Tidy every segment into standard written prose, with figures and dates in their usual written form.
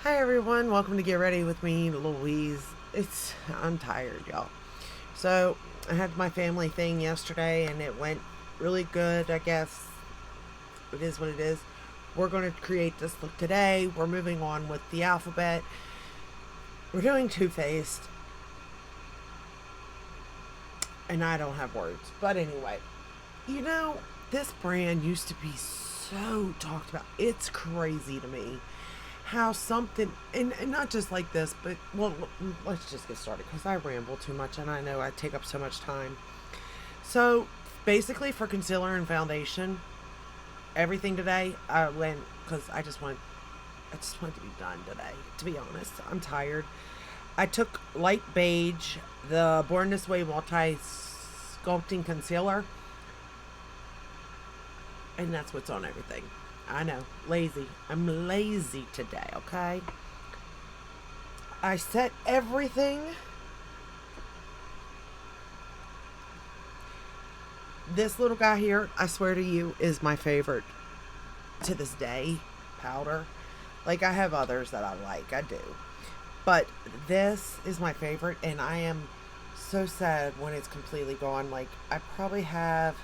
Hi everyone, welcome to Get Ready with me, Louise. I'm tired, y'all. So I had my family thing yesterday and it went really good, I guess. It is what it is. We're going to create this look today. We're moving on with the alphabet. We're doing Too Faced, and I don't have words. But anyway, you know, this brand used to be so talked about. It's crazy to me how something, and not just like this, but well, let's just get started because I ramble too much and I know I take up so much time. So basically, for concealer and foundation, everything today I went because I just want to be done today. To be honest, I'm tired. I took light beige, the Born This Way multi sculpting concealer, and that's what's on everything. I know, lazy. I'm lazy today, okay? I set everything. This little guy here, I swear to you, is my favorite to this day. Powder. Like, I have others that I like, I do. But this is my favorite, and I am so sad when it's completely gone. Like, I probably have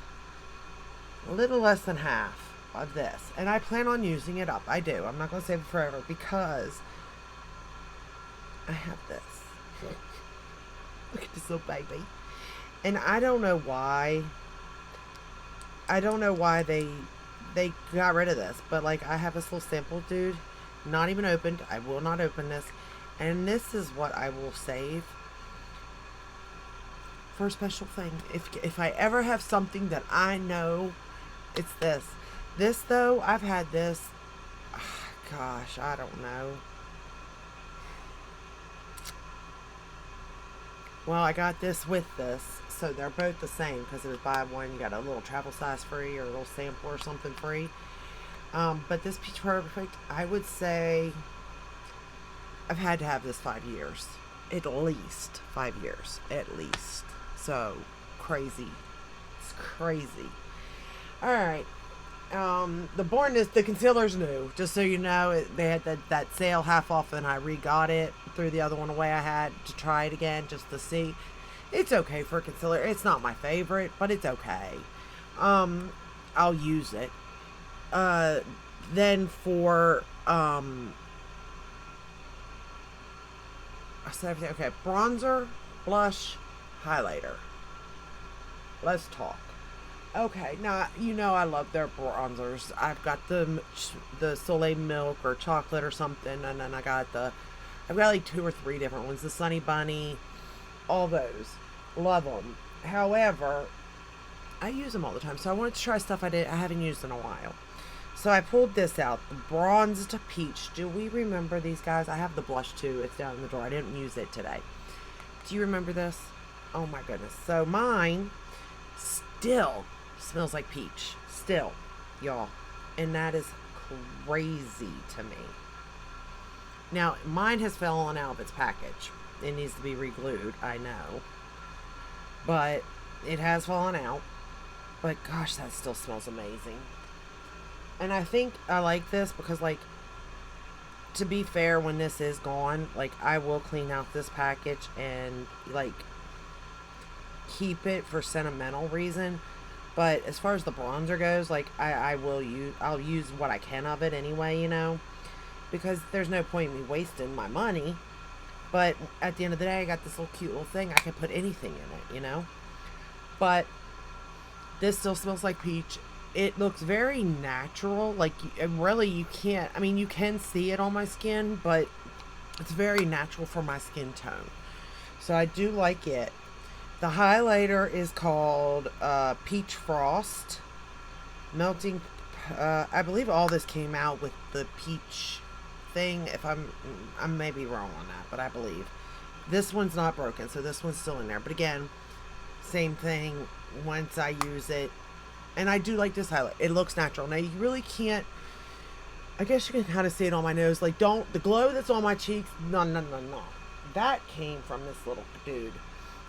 a little less than half of this. And I plan on using it up. I do. I'm not going to save it forever because I have this. Look at this little baby. And I don't know why. I don't know why they got rid of this, but like I have this little sample, dude, not even opened. I will not open this, and this is what I will save for a special thing. If I ever have something that I know, it's this. This though, I've had this. Gosh, I don't know. Well, I got this with this, so they're both the same because it was buy one, you got a little travel size free or a little sample or something free. But this Peach Perfect, I would say I've had to have this 5 years. At least 5 years. At least. So, crazy. It's crazy. Alright. The concealer's new. Just so you know, they had that sale half off and I re-got it. Threw the other one away I had to try it again just to see. It's okay for a concealer. It's not my favorite, but it's okay. I'll use it. Uh, then for I said everything. Okay, bronzer, blush, highlighter. Let's talk. Okay, now you know I love their bronzers. I've got the Soleil Milk or chocolate or something, and then I've got like two or three different ones. The Sunny Bunny, all those, love them. However, I use them all the time, so I wanted to try stuff I haven't used in a while. So I pulled this out, the Bronzed Peach. Do we remember these guys? I have the blush too. It's down in the drawer. I didn't use it today. Do you remember this? Oh my goodness. So mine still smells like peach. Still, y'all. And that is crazy to me. Now, mine has fallen out of its package. It needs to be re-glued, I know. But it has fallen out. But gosh, that still smells amazing. And I think I like this because, like, to be fair, when this is gone, like, I will clean out this package and, like, keep it for sentimental reason. But as far as the bronzer goes, like, I'll use what I can of it anyway, you know, because there's no point in me wasting my money. But at the end of the day, I got this little cute little thing. I can put anything in it, you know. But this still smells like peach. It looks very natural. Like, really, you can't, I mean, you can see it on my skin, but it's very natural for my skin tone. So I do like it. The highlighter is called Peach Frost. Melting, I believe all this came out with the peach thing. If I may be wrong on that, but I believe. This one's not broken, so this one's still in there. But again, same thing once I use it. And I do like this highlight. It looks natural. Now, you really can't, I guess you can kind of see it on my nose. Like, the glow that's on my cheeks, no, no, no, no. That came from this little dude.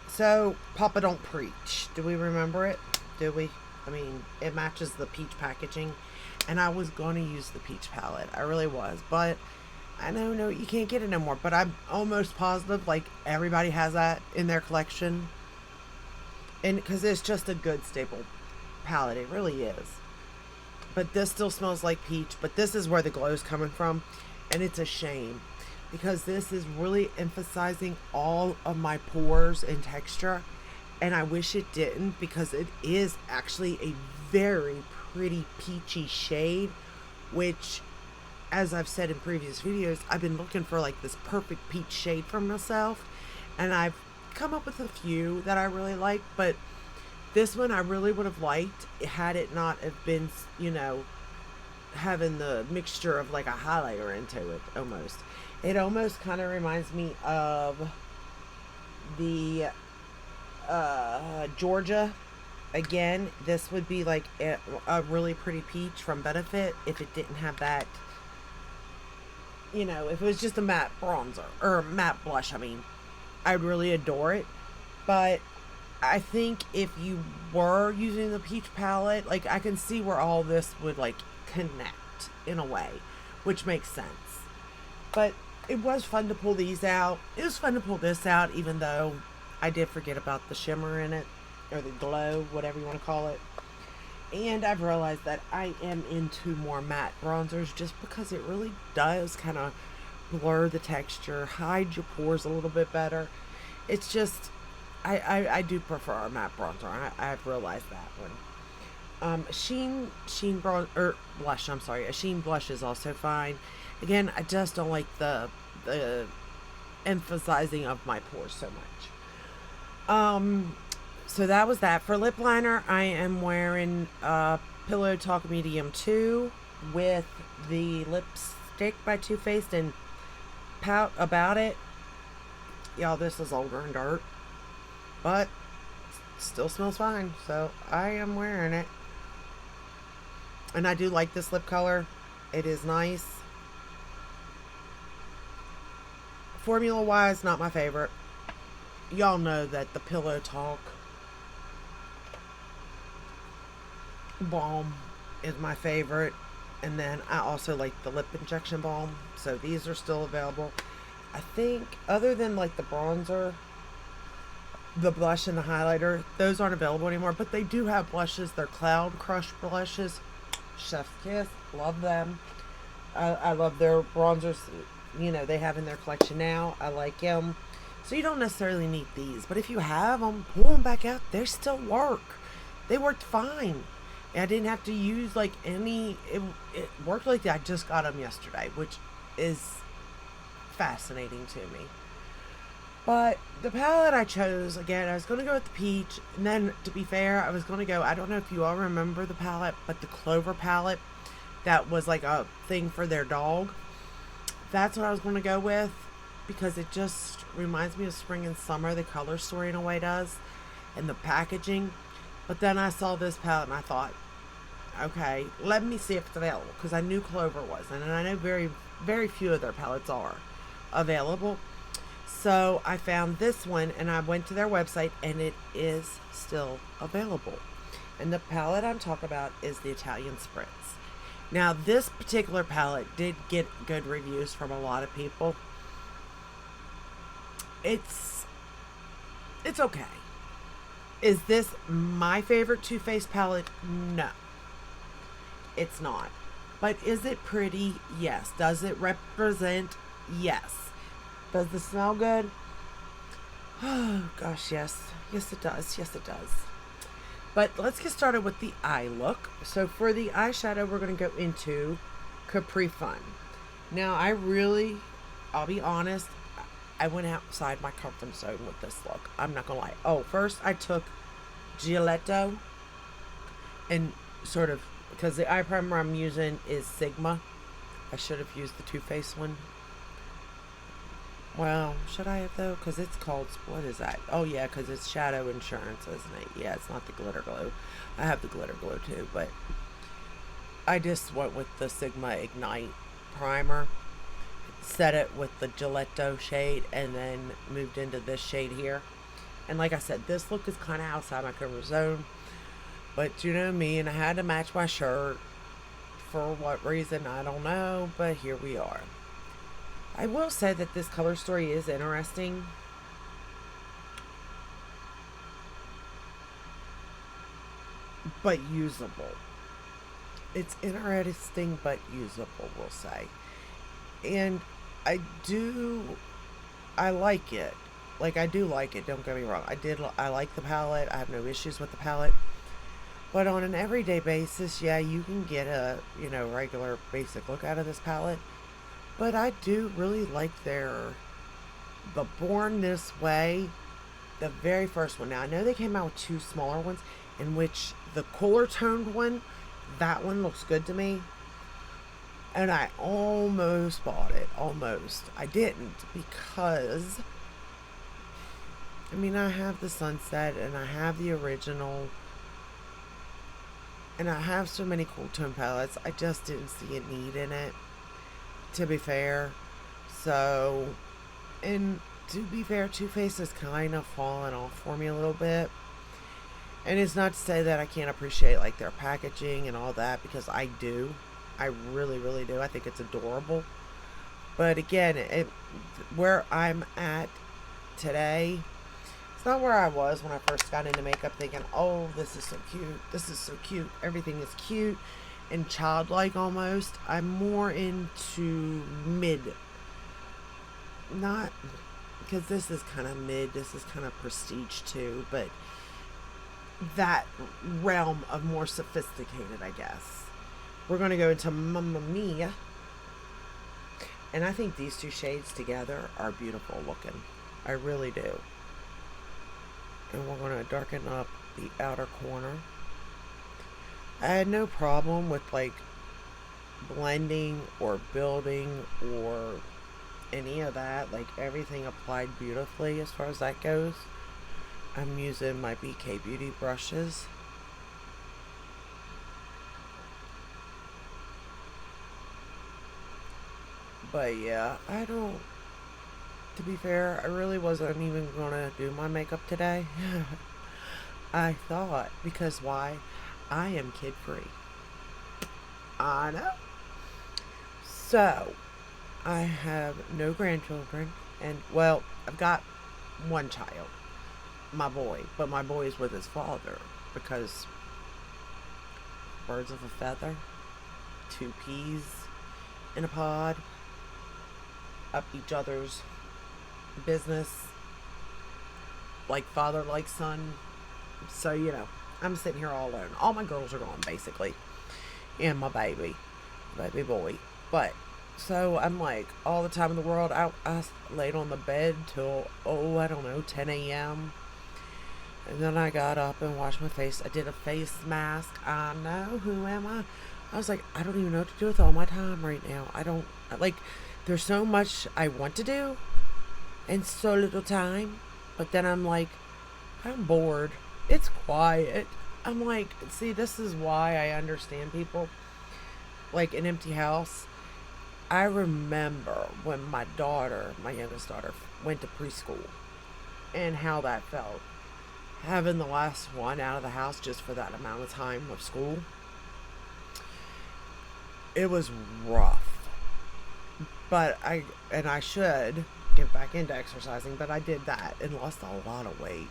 So, Papa Don't Preach. Do we remember it? Do we? I mean, it matches the peach packaging. And I was going to use the peach palette. I really was. But I know, no, you can't get it no more, but I'm almost positive like everybody has that in their collection. And because it's just a good staple palette, it really is. But this still smells like peach, but this is where the glow is coming from. And it's a shame because this is really emphasizing all of my pores and texture. And I wish it didn't because it is actually a very pretty peachy shade, which, as I've said in previous videos, I've been looking for like this perfect peach shade for myself. And I've come up with a few that I really like, but this one I really would have liked had it not have been, having the mixture of like a highlighter into it almost. It almost kind of reminds me of the Georgia. Again, this would be like a really pretty peach from Benefit if it didn't have that, if it was just a matte bronzer or matte blush. I mean, I'd really adore it. But I think if you were using the peach palette, like I can see where all this would like connect in a way, which makes sense. But it was fun to pull these out. It was fun to pull this out, even though I did forget about the shimmer in it, or the glow, whatever you want to call it. And I've realized that I am into more matte bronzers just because it really does kind of blur the texture, hide your pores a little bit better. It's just, I do prefer a matte bronzer. I've realized that one. Sheen blush. I'm sorry. A sheen blush is also fine. Again, I just don't like the emphasizing of my pores so much. So that was that. For lip liner, I am wearing Pillow Talk Medium 2 with the lipstick by Too Faced and Pout About It. Y'all, this is older and dirt, but still smells fine, so I am wearing it. And I do like this lip color. It is nice. Formula wise, not my favorite. Y'all know that the Pillow Talk balm is my favorite, and then I also like the lip injection balm, so these are still available. I think other than like the bronzer, the blush, and the highlighter, those aren't available anymore, but they do have blushes. They're Cloud Crush blushes. Chef's Kiss, love them. I love their bronzers, they have in their collection now. I like them. So you don't necessarily need these, but if you have them, pull them back out. They still work. They worked fine. I didn't have to use like any, it worked like that. I just got them yesterday, which is fascinating to me. But the palette I chose, again, I was going to go with the peach, and then to be fair, I was going to go, I don't know if you all remember the palette, but the Clover palette that was like a thing for their dog. That's what I was going to go with because it just reminds me of spring and summer. The color story in a way does, and the packaging. But then I saw this palette and I thought, okay, let me see if it's available, because I knew Clover wasn't, and I know very, very few of their palettes are available. So I found this one and I went to their website and it is still available. And the palette I'm talking about is the Italian Spritz. Now this particular palette did get good reviews from a lot of people. It's okay. Is this my favorite Too Faced palette? No. It's not. But is it pretty? Yes. Does it represent? Yes. Does this smell good? Oh, gosh, yes. Yes, it does. Yes, it does. But let's get started with the eye look. So for the eyeshadow, we're going to go into Capri Fun. Now, I'll be honest, I went outside my comfort zone with this look. I'm not going to lie. Oh, first I took Gilletto and sort of, because the eye primer I'm using is Sigma. I should have used the Too Faced one. Well, should I have though? Because it's called, what is that? Oh yeah, because it's Shadow Insurance, isn't it? Yeah, it's not the Glitter Glow. I have the Glitter Glow too, but I just went with the Sigma Ignite primer, set it with the Gilletto shade, and then moved into this shade here. And like I said, this look is kind of outside my comfort zone, but you know me, and I had to match my shirt. For what reason, I don't know, but here we are. I will say that this color story is interesting, but usable. It's interesting but usable, we'll say. And I do, I like it. Like, I do like it, don't get me wrong. I like the palette. I have no issues with the palette. But on an everyday basis, yeah, you can get a, regular basic look out of this palette. But I do really like the Born This Way, the very first one. Now, I know they came out with two smaller ones, in which the cooler toned one, that one looks good to me. And I almost bought it. Almost. I didn't because, I mean, I have the Sunset and I have the original. And I have so many cool tone palettes. I just didn't see a need in it, to be fair. So, and to be fair, Too Faced has kind of fallen off for me a little bit. And it's not to say that I can't appreciate like their packaging and all that, because I do. I really, really do. I think it's adorable. But again, where I'm at today, it's not where I was when I first got into makeup thinking, oh, this is so cute. This is so cute. Everything is cute and childlike almost. I'm more into mid. Not, because this is kind of mid. This is kind of prestige too. But that realm of more sophisticated, I guess. We're going to go into Mamma Mia. And I think these two shades together are beautiful looking. I really do. And we're going to darken up the outer corner. I had no problem with like blending or building or any of that. Like everything applied beautifully as far as that goes. I'm using my BK Beauty brushes. But yeah, to be fair, I really wasn't even going to do my makeup today. I thought, because why? I am kid free. I know. So, I have no grandchildren. And, well, I've got one child, my boy. But my boy is with his father because birds of a feather, two peas in a pod, up each other's business, like father, like son. So, I'm sitting here all alone. All my girls are gone, basically. And my baby boy. But, so I'm like, all the time in the world, I laid on the bed till, I don't know, 10 a.m. And then I got up and washed my face. I did a face mask. I know, who am I? I was like, I don't even know what to do with all my time right now. There's so much I want to do and so little time. But then I'm like, I'm bored. It's quiet. I'm like, see, this is why I understand people. Like an empty house. I remember when my youngest daughter, went to preschool and how that felt. Having the last one out of the house just for that amount of time of school. It was rough. But I should get back into exercising, but I did that and lost a lot of weight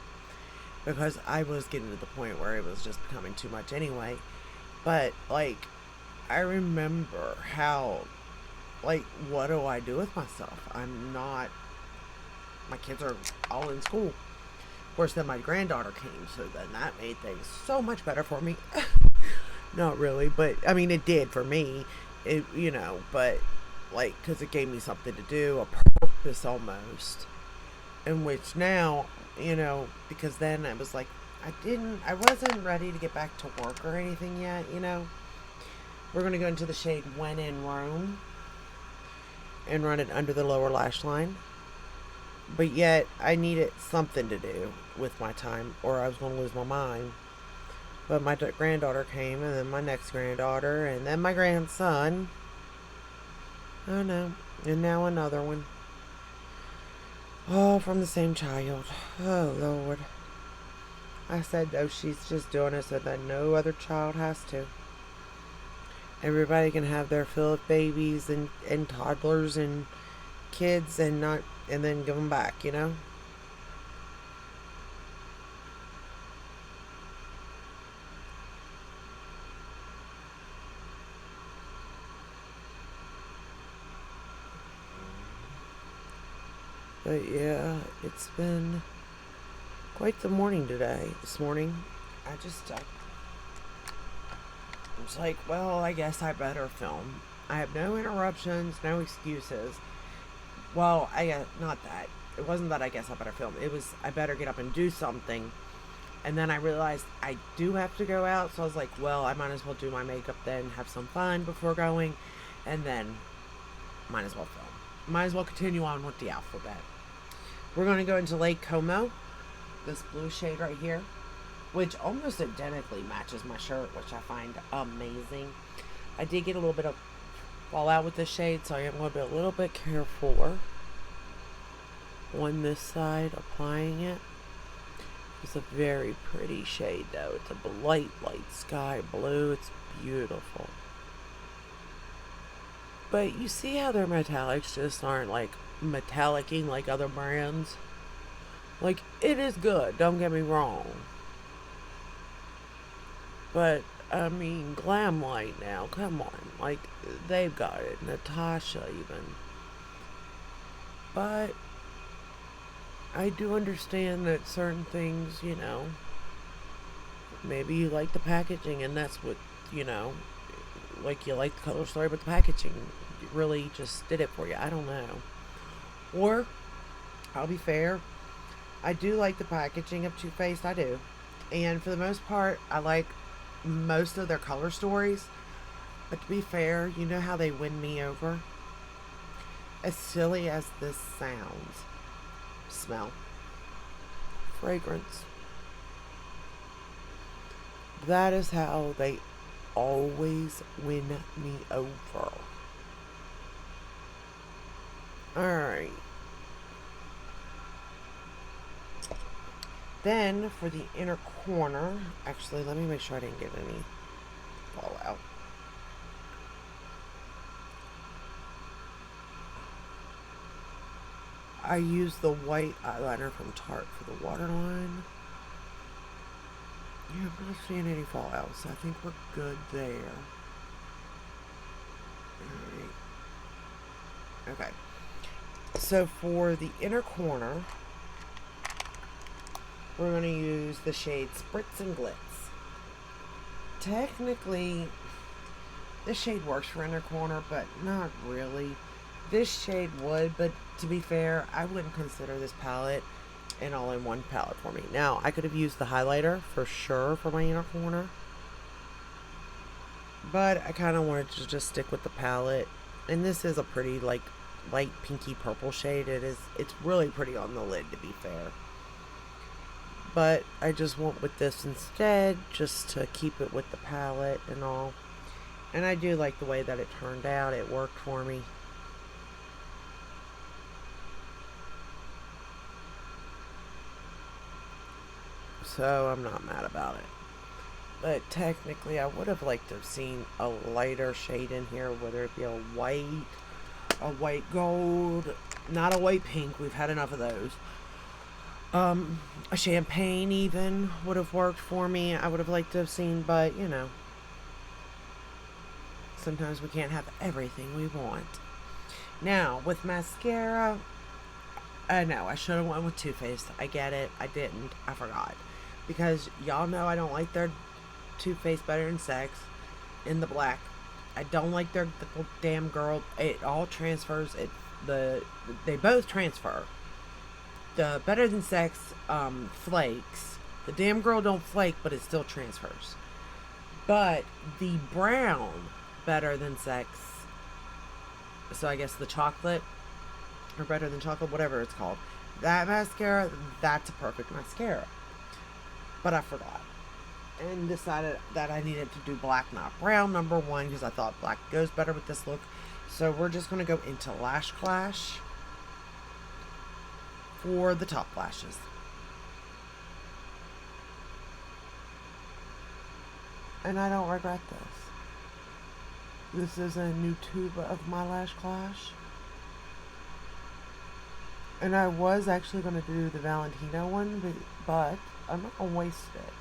because I was getting to the point where it was just becoming too much anyway. But I remember how, what do I do with myself? My kids are all in school. Of course, then my granddaughter came, so then that made things so much better for me. Not really, but I mean, it did for me. But because it gave me something to do, a purpose almost. In which now, because then I was like, I wasn't ready to get back to work or anything yet, We're going to go into the shade When in Rome and run it under the lower lash line. But yet, I needed something to do with my time, or I was going to lose my mind. But my granddaughter came, and then my next granddaughter, and then my grandson. Oh no. And now another one. All from the same child. Oh, Lord. I said, no, she's just doing it so that no other child has to. Everybody can have their fill of babies and toddlers and kids and not, and then give them back, you know? But yeah, it's been quite the morning today. This morning, I was like, well, I guess I better film. I have no interruptions, no excuses. Well, I guess not that. It wasn't that I guess I better film. It was I better get up and do something. And then I realized I do have to go out, so I was like, well, I might as well do my makeup then, have some fun before going, and then might as well film. Might as well continue on with the alphabet. We're going to go into Lake Como, this blue shade right here, which almost identically matches my shirt, which I find amazing. I did get a little bit of fallout with this shade, so I am going to be a little bit careful on this side applying it. It's a very pretty shade though. It's a light sky blue. It's beautiful. But you see how their metallics just aren't like metallicing like other brands? Like, it is good, don't get me wrong. But, I mean, Glam Light now, come on. Like, they've got it. Natasha even. But I do understand that certain things, you know, maybe you like the packaging and that's what, you know, like you like the color story, but the packaging really just did it for you. I don't know. Or, I'll be fair, I do like the packaging of Too Faced, I do. And for the most part, I like most of their color stories. But to be fair, you know how they win me over? As silly as this sounds. Smell. Fragrance. That is how they always win me over. Alright. Then, for the inner corner, actually, let me make sure I didn't get any fallout. I used the white eyeliner from Tarte for the waterline. Yeah, I'm not seeing any fallout, so I think we're good there. Alright. Okay. So for the inner corner, we're going to use the shade Spritz and Glitz. Technically, this shade works for inner corner, but not really. This shade would, but to be fair, I wouldn't consider this palette an all-in-one palette for me. Now, I could have used the highlighter for sure for my inner corner, but I kind of wanted to just stick with the palette. And this is a pretty, like, light pinky purple shade. It's really pretty on the lid, to be fair. But I just went with this instead, just to keep it with the palette and all. And I do like the way that it turned out. It worked for me. So I'm not mad about it. But technically, I would have liked to have seen a lighter shade in here, whether it be a white gold, not a white pink. We've had enough of those. A champagne even would have worked for me. I would have liked to have seen, but you know, sometimes we can't have everything we want. Now, with mascara, no, I should have went with Too Faced. I get it. I didn't. I forgot. Because y'all know I don't like their Too Faced Better Than Sex in the black. I don't like their the damn girl. It all transfers. They both transfer. The Better Than Sex flakes. The damn girl don't flake, but it still transfers. But the brown Better Than Sex, so I guess the chocolate, or Better Than Chocolate, whatever it's called, that mascara, that's a perfect mascara. But I forgot. And decided that I needed to do black, not brown, number one, because I thought black goes better with this look. So we're just going to go into Lash Clash for the top lashes. And I don't regret this. This is a new tube of my Lash Clash. And I was actually going to do the Valentino one, but I'm not going to waste it.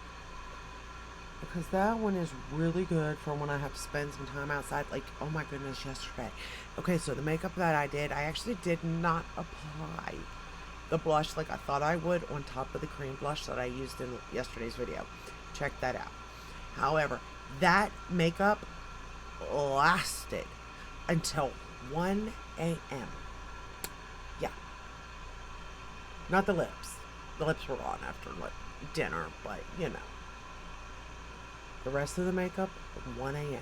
Because that one is really good for when I have to spend some time outside. Like, oh my goodness, yesterday. Okay, so the makeup that I did, I actually did not apply the blush like I thought I would on top of the cream blush that I used in yesterday's video. Check that out. However, that makeup lasted until 1 a.m. Yeah. Not the lips. The lips were on after dinner, but you know. The rest of the makeup, 1 a.m.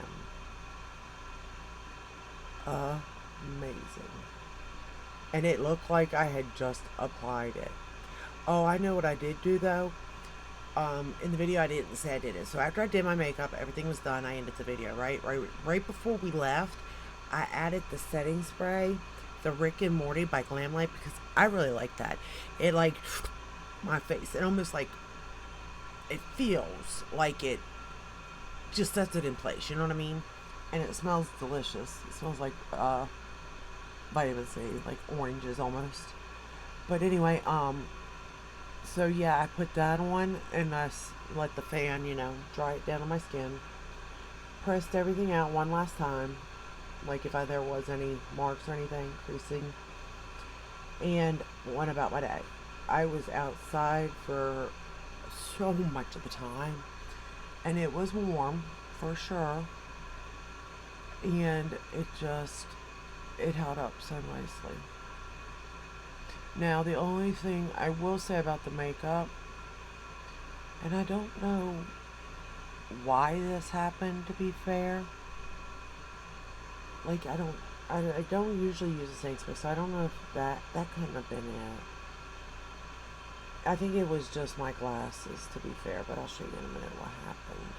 Amazing. And it looked like I had just applied it. Oh, I know what I did do though. In the video I didn't say I did it. So after I did my makeup, everything was done, I ended the video, right before we left, I added the setting spray, the Rick and Morty by Glamlight, because I really like that. It like my face. It almost like it feels like it just sets it in place, you know what I mean? And it smells delicious. It smells like vitamin C, like oranges almost. But anyway, so yeah, I put that on and I let the fan, you know, dry it down on my skin. Pressed everything out one last time, like if there was any marks or anything, creasing. And went about my day. I was outside for so much of the time. And it was warm, for sure. And it held up so nicely. Now, the only thing I will say about the makeup, and I don't know why this happened, to be fair. Like, I don't usually use the same spray, so I don't know if that couldn't have been it. I think it was just my glasses, to be fair, but I'll show you in a minute what happened.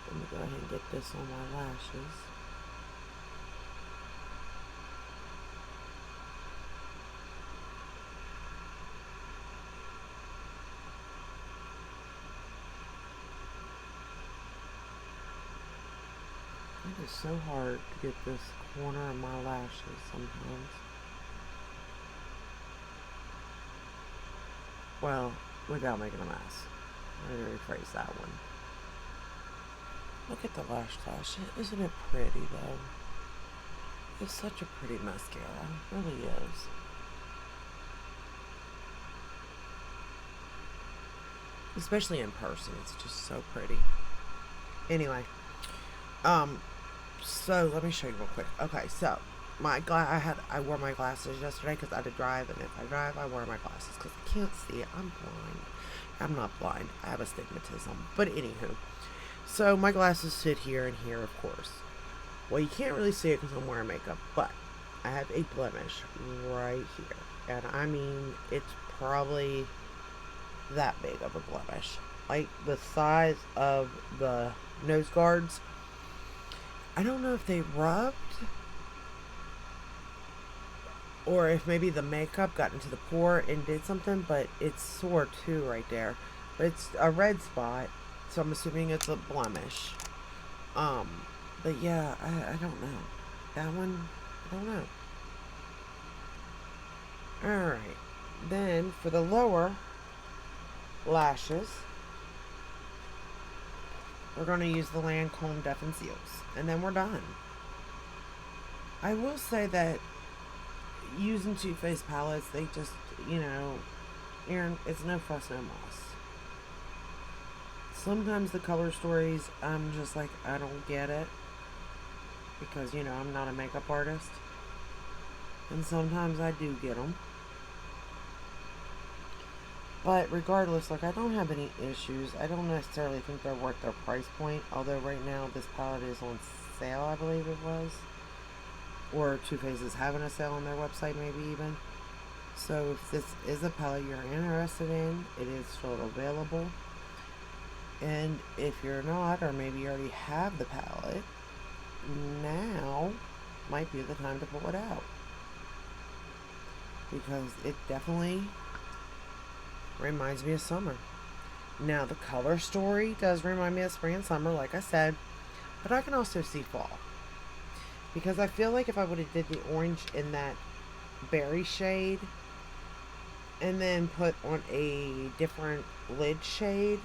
Let me go ahead and get this on my lashes. It is so hard to get this corner of my lashes sometimes. Well, without making a mess. I'm going to rephrase that one. Look at the lash flash. Isn't it pretty, though? It's such a pretty mascara. It really is. Especially in person. It's just so pretty. Anyway. So let me show you real quick. Okay, so I wore my glasses yesterday because I had to drive, and if I drive, I wear my glasses because I can't see it. I'm blind. I'm not blind. I have astigmatism. But anywho, so my glasses sit here and here, of course. Well, you can't really see it because I'm wearing makeup, but I have a blemish right here, and I mean it's probably that big of a blemish, like the size of the nose guards. I don't know if they rubbed or if maybe the makeup got into the pore and did something, but it's sore too right there. But it's a red spot, so I'm assuming it's a blemish. But yeah, I don't know. That one, I don't know. Alright, then for the lower lashes, we're going to use the Lancome Def and Seals. And then we're done. I will say that using Too Faced palettes, they just, you know, Aaron, it's no fuss, no moss. Sometimes the color stories, I'm just like, I don't get it. Because, you know, I'm not a makeup artist. And sometimes I do get them. But regardless, like, I don't have any issues. I don't necessarily think they're worth their price point. Although right now this palette is on sale, I believe it was. Or Too Faced is having a sale on their website, maybe even. So if this is a palette you're interested in, it is still available. And if you're not, or maybe you already have the palette, now might be the time to pull it out. Because it definitely reminds me of summer. Now the color story does remind me of spring and summer, like I said, but I can also see fall. Because I feel like if I would have did the orange in that berry shade and then put on a different lid shade,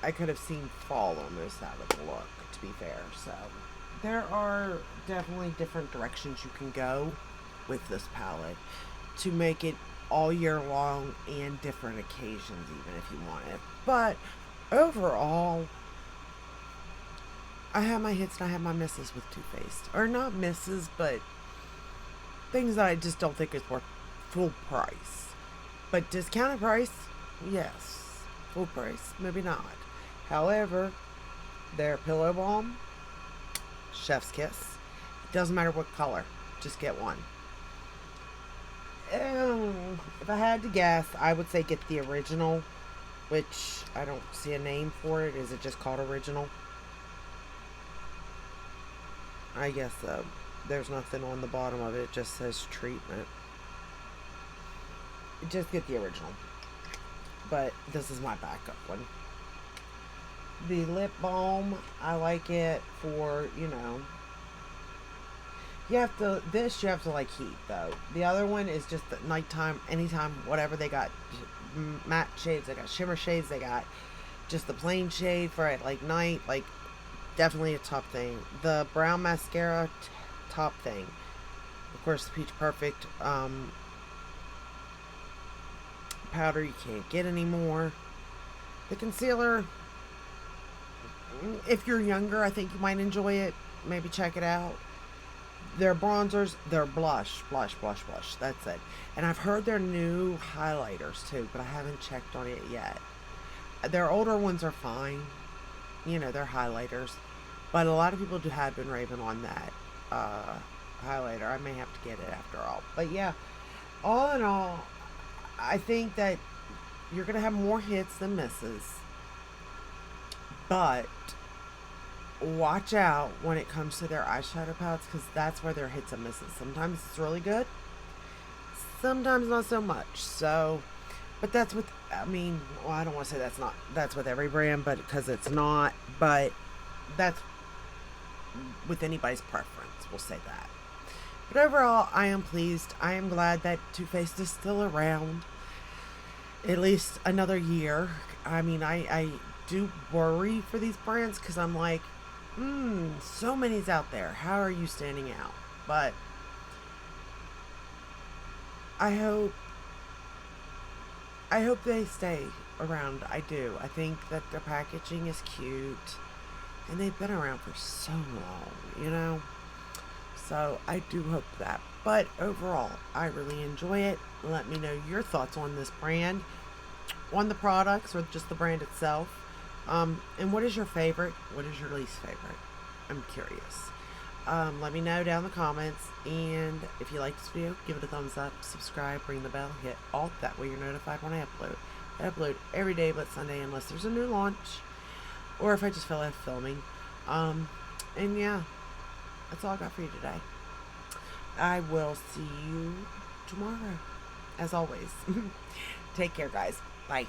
I could have seen fall almost out of the look, to be fair. So there are definitely different directions you can go with this palette to make it all year long and different occasions, even if you want it. But overall, I have my hits and I have my misses with Too Faced. Or not misses, but things that I just don't think is worth full price. But discounted price, yes. Full price, maybe not. However, their pillow balm, chef's kiss. It doesn't matter what color, just get one. If I had to guess, I would say get the original, which I don't see a name for it. Is it just called original? I guess so. There's nothing on the bottom of it. It just says treatment. Just get the original. But this is my backup one. The lip balm, I like it for, you have to like heat though. The other one is just at nighttime, anytime, whatever. They got matte shades, they got shimmer shades, they got just the plain shade for at like night, like definitely a top thing. The brown mascara, top thing. Of course, the Peach Perfect powder you can't get anymore. The concealer, if you're younger, I think you might enjoy it. Maybe check it out. Their bronzers, their blush. That's it. And I've heard their new highlighters too, but I haven't checked on it yet. Their older ones are fine. They're highlighters. But a lot of people have been raving on that highlighter. I may have to get it after all. But yeah, all in all, I think that you're going to have more hits than misses. But watch out when it comes to their eyeshadow palettes, because that's where their hits and misses. Sometimes it's really good, sometimes not so much. So, but that's with, I don't want to say that's with every brand, but because it's not, but that's with anybody's preference, we'll say that. But overall, I am pleased. I am glad that Too Faced is still around at least another year. I do worry for these brands because I'm like, so many's out there. How are you standing out? But I hope they stay around. I do. I think that their packaging is cute and they've been around for so long, So I do hope that. But overall, I really enjoy it. Let me know your thoughts on this brand, on the products, or just the brand itself. And what is your favorite? What is your least favorite? I'm curious. Let me know down in the comments. And if you like this video, give it a thumbs up, subscribe, ring the bell, hit all. That way you're notified when I upload. I upload every day but Sunday unless there's a new launch. Or if I just feel like filming. And yeah, that's all I got for you today. I will see you tomorrow. As always. Take care, guys. Bye.